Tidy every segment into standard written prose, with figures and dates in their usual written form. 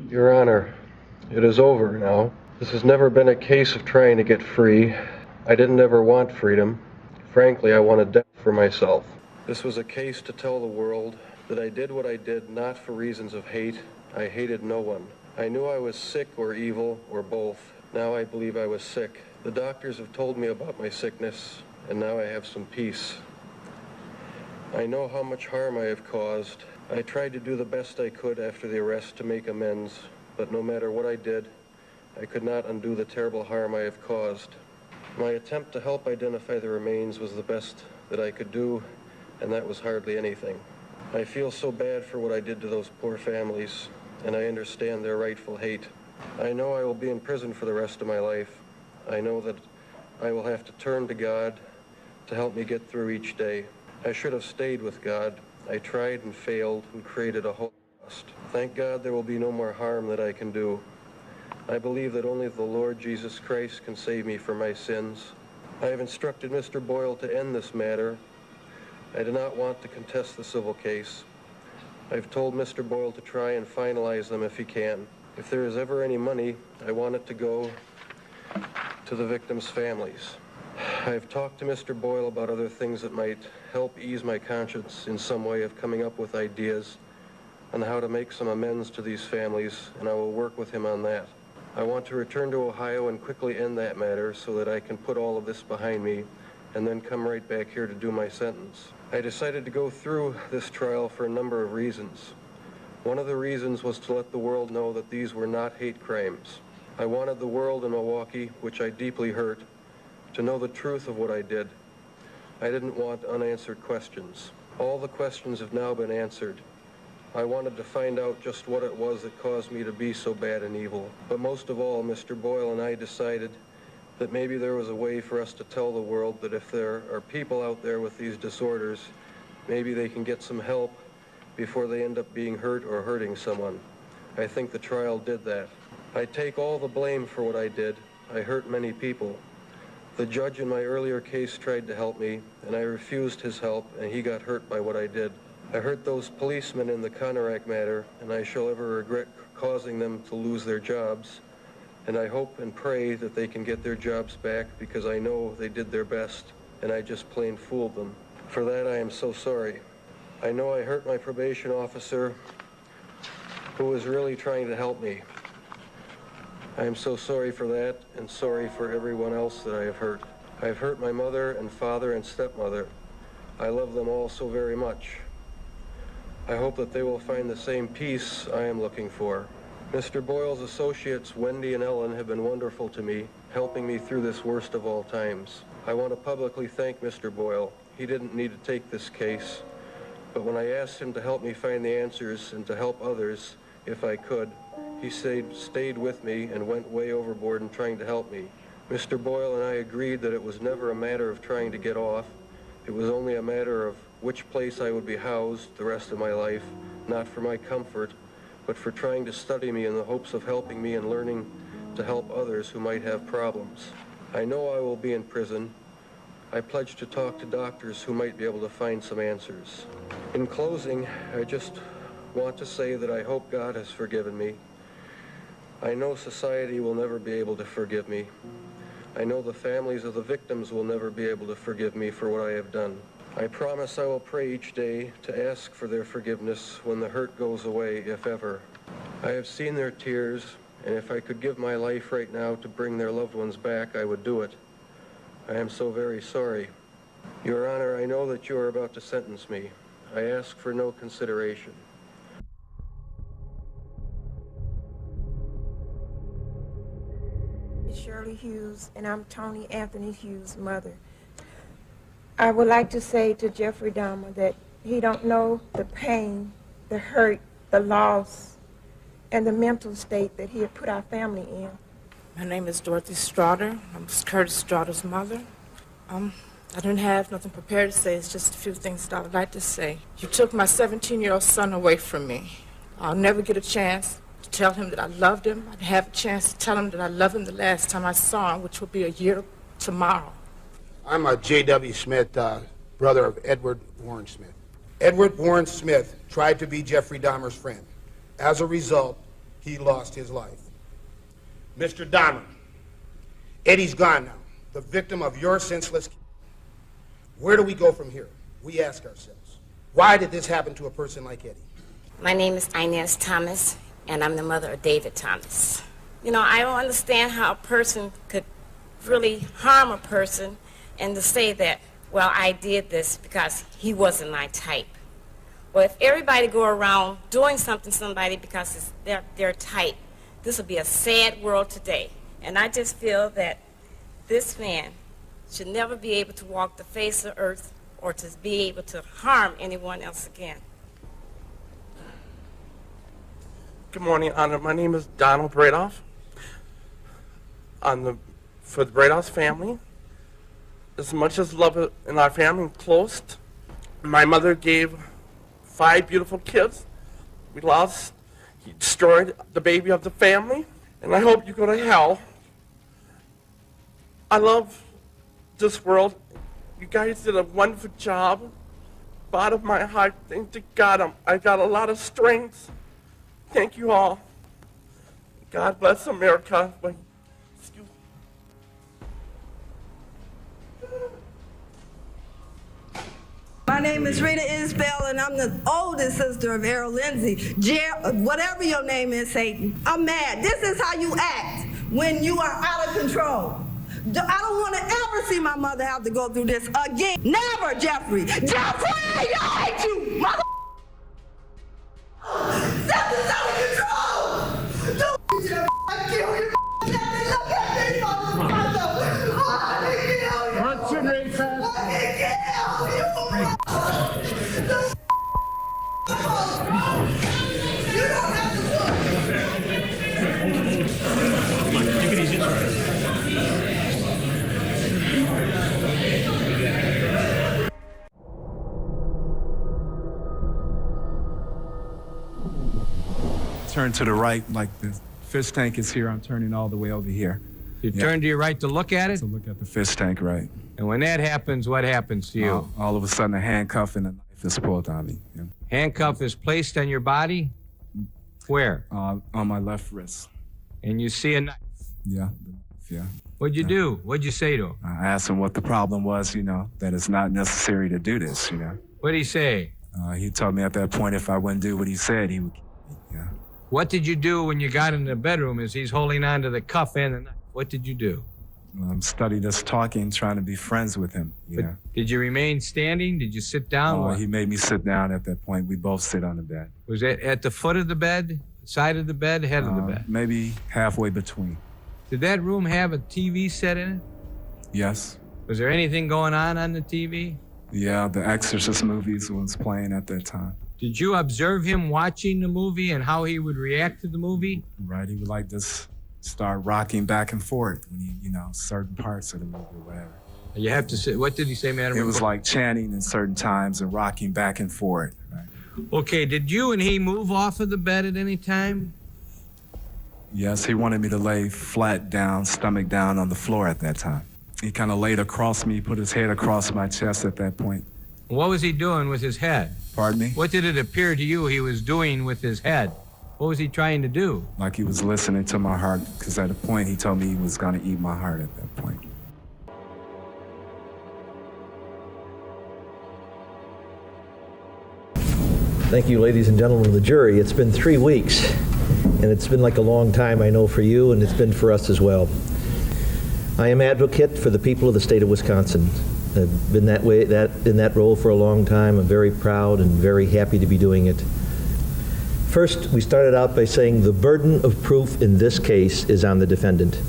Your Honor, it is over now. This has never been a case of trying to get free. I didn't ever want freedom. Frankly, I wanted death for myself. This was a case to tell the world that I did what I did not for reasons of hate. I hated no one. I knew I was sick or evil or both. Now I believe I was sick. The doctors have told me about my sickness, and now I have some peace. I know how much harm I have caused. I tried to do the best I could after the arrest to make amends, but no matter what I did, I could not undo the terrible harm I have caused. My attempt to help identify the remains was the best that I could do, and that was hardly anything. I feel so bad for what I did to those poor families, and I understand their rightful hate. I know I will be in prison for the rest of my life. I know that I will have to turn to God to help me get through each day. I should have stayed with God. I tried and failed and created a holocaust. Thank God there will be no more harm that I can do. I believe that only the Lord Jesus Christ can save me from my sins. I have instructed Mr. Boyle to end this matter. I do not want to contest the civil case. I've told Mr. Boyle to try and finalize them if he can. If there is ever any money, I want it to go to the victims' families. I've talked to Mr. Boyle about other things that might help ease my conscience in some way of coming up with ideas on how to make some amends to these families, and I will work with him on that. I want to return to Ohio and quickly end that matter so that I can put all of this behind me and then come right back here to do my sentence. I decided to go through this trial for a number of reasons. One of the reasons was to let the world know that these were not hate crimes. I wanted the world in Milwaukee, which I deeply hurt, to know the truth of what I did. I didn't want unanswered questions. All the questions have now been answered. I wanted to find out just what it was that caused me to be so bad and evil. But most of all, Mr. Boyle and I decided that maybe there was a way for us to tell the world that if there are people out there with these disorders, maybe they can get some help before they end up being hurt or hurting someone. I think the trial did that. I take all the blame for what I did. I hurt many people. The judge in my earlier case tried to help me, and I refused his help, and he got hurt by what I did. I hurt those policemen in the Conorak matter, and I shall ever regret causing them to lose their jobs. And I hope and pray that they can get their jobs back, because I know they did their best, and I just plain fooled them. For that, I am so sorry. I know I hurt my probation officer, who was really trying to help me. I am so sorry for that, and sorry for everyone else that I have hurt. I have hurt my mother and father and stepmother. I love them all so very much. I hope that they will find the same peace I am looking for. Mr. Boyle's associates, Wendy and Ellen, have been wonderful to me, helping me through this worst of all times. I want to publicly thank Mr. Boyle. He didn't need to take this case, but when I asked him to help me find the answers and to help others, if I could, he stayed with me and went way overboard in trying to help me. Mr. Boyle and I agreed that it was never a matter of trying to get off. It was only a matter of which place I would be housed the rest of my life, not for my comfort, but for trying to study me in the hopes of helping me and learning to help others who might have problems. I know I will be in prison. I pledge to talk to doctors who might be able to find some answers. In closing, I just want to say that I hope God has forgiven me. I know society will never be able to forgive me. I know the families of the victims will never be able to forgive me for what I have done. I promise I will pray each day to ask for their forgiveness when the hurt goes away, if ever. I have seen their tears, and if I could give my life right now to bring their loved ones back, I would do it. I am so very sorry. Your Honor, I know that you are about to sentence me. I ask for no consideration. Shirley Hughes, and I'm Tony Anthony Hughes' mother. I would like to say to Jeffrey Dahmer that he don't know the pain, the hurt, the loss, and the mental state that he had put our family in. My name is Dorothy Straughter. I'm Curtis Straughter's mother. I didn't have nothing prepared to say. It's just a few things that I would like to say. You took my 17-year-old son away from me. I'll never get a chance to tell him that I loved him. I'd have a chance to tell him that I loved him the last time I saw him, which will be a year tomorrow. I'm a J.W. Smith, brother of Edward Warren Smith. Edward Warren Smith tried to be Jeffrey Dahmer's friend. As a result, he lost his life. Mr. Dahmer, Eddie's gone now, the victim of your senseless killing. Where do we go from here? We ask ourselves, why did this happen to a person like Eddie? My name is Inez Thomas, and I'm the mother of David Thomas. You know, I don't understand how a person could really harm a person and to say that, well, I did this because he wasn't my type. Well, if everybody go around doing something to somebody because it's their type, this would be a sad world today. And I just feel that this man should never be able to walk the face of earth or to be able to harm anyone else again. Good morning, Honor. My name is Donald Bradoff. For the Bradoff family, as much as love in our family close, my mother gave 5 beautiful kids. We lost, he destroyed the baby of the family, and I hope you go to hell. I love this world. You guys did a wonderful job. Bottom of my heart, thank to God, I got a lot of strength. Thank you all. God bless America. Excuse me. My name is Rita Isbell, and I'm the oldest sister of Errol Lindsay. Whatever your name is, Satan, I'm mad. This is how you act when you are out of control. I don't want to ever see my mother have to go through this again. Never, Jeffrey. Jeffrey, I hate you, mother. This is out of control. Don't Jeffrey, I kill you, Jeffrey. Look at me, motherfucker. I kill you. What's your name, fast? Turn to the right, like the fish tank is here. I'm turning all the way over here. You turn to your right to look at it? To look at the fish tank, right. And when that happens, what happens to you? All of a sudden, a handcuff and a knife is pulled on me. Yeah. Handcuff is placed on your body? Where? On my left wrist. And you see a knife? Yeah, yeah. What'd you do? What'd you say to him? I asked him what the problem was, that it's not necessary to do this, What'd he say? He told me at that point if I wouldn't do what he said, he would kill me, yeah. What did you do when you got in the bedroom as he's holding on to the cuff and the knife? What did you do? Studied us talking, trying to be friends with him, Did you remain standing? Did you sit down? He made me sit down at that point. We both sit on the bed. Was it at the foot of the bed, side of the bed, head of the bed? Maybe halfway between. Did that room have a TV set in it? Yes. Was there anything going on the TV? Yeah, the Exorcist movies was playing at that time. Did you observe him watching the movie and how he would react to the movie? Right, he would like just start rocking back and forth when he, certain parts of the movie or whatever. You have to say, what did he say, madam? It was like chanting in certain times and rocking back and forth. Right? Okay, did you and he move off of the bed at any time? Yes, he wanted me to lay flat down, stomach down on the floor at that time. He kind of laid across me, put his head across my chest at that point. What was he doing with his head? Pardon me? What did it appear to you he was doing with his head? What was he trying to do? Like he was listening to my heart, because at a point he told me he was going to eat my heart at that point. Thank you, ladies and gentlemen of the jury. It's been 3 weeks, and it's been like a long time, I know, for you, and it's been for us as well. I am advocate for the people of the state of Wisconsin. I've been in that role for a long time. I'm very proud and very happy to be doing it. First, we started out by saying the burden of proof in this case is on the defendant.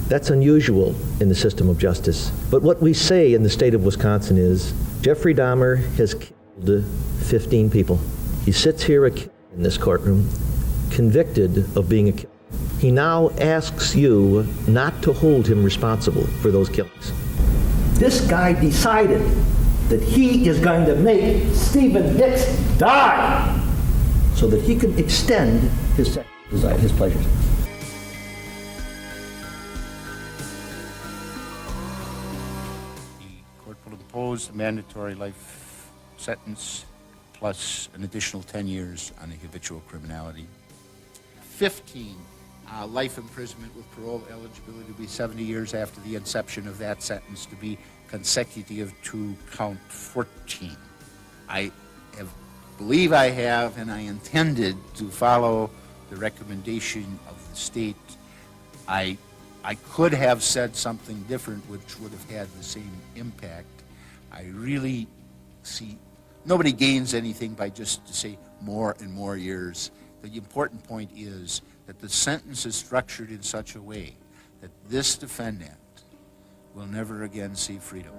That's unusual in the system of justice. But what we say in the state of Wisconsin is Jeffrey Dahmer has killed 15 people. He sits here in this courtroom, convicted of being a killer. He now asks you not to hold him responsible for those killings. This guy decided that he is going to make Stephen Hicks die so that he could extend his sexual desire, his pleasures. The court will impose a mandatory life sentence plus an additional 10 years on the habitual criminality. 15 life imprisonment with parole eligibility to be 70 years after the inception of that sentence to be consecutive to count 14. Believe I have, and I intended to follow the recommendation of the state. I could have said something different which would have had the same impact. I really see nobody gains anything by just to say more and more years. The important point is that the sentence is structured in such a way that this defendant will never again see freedom.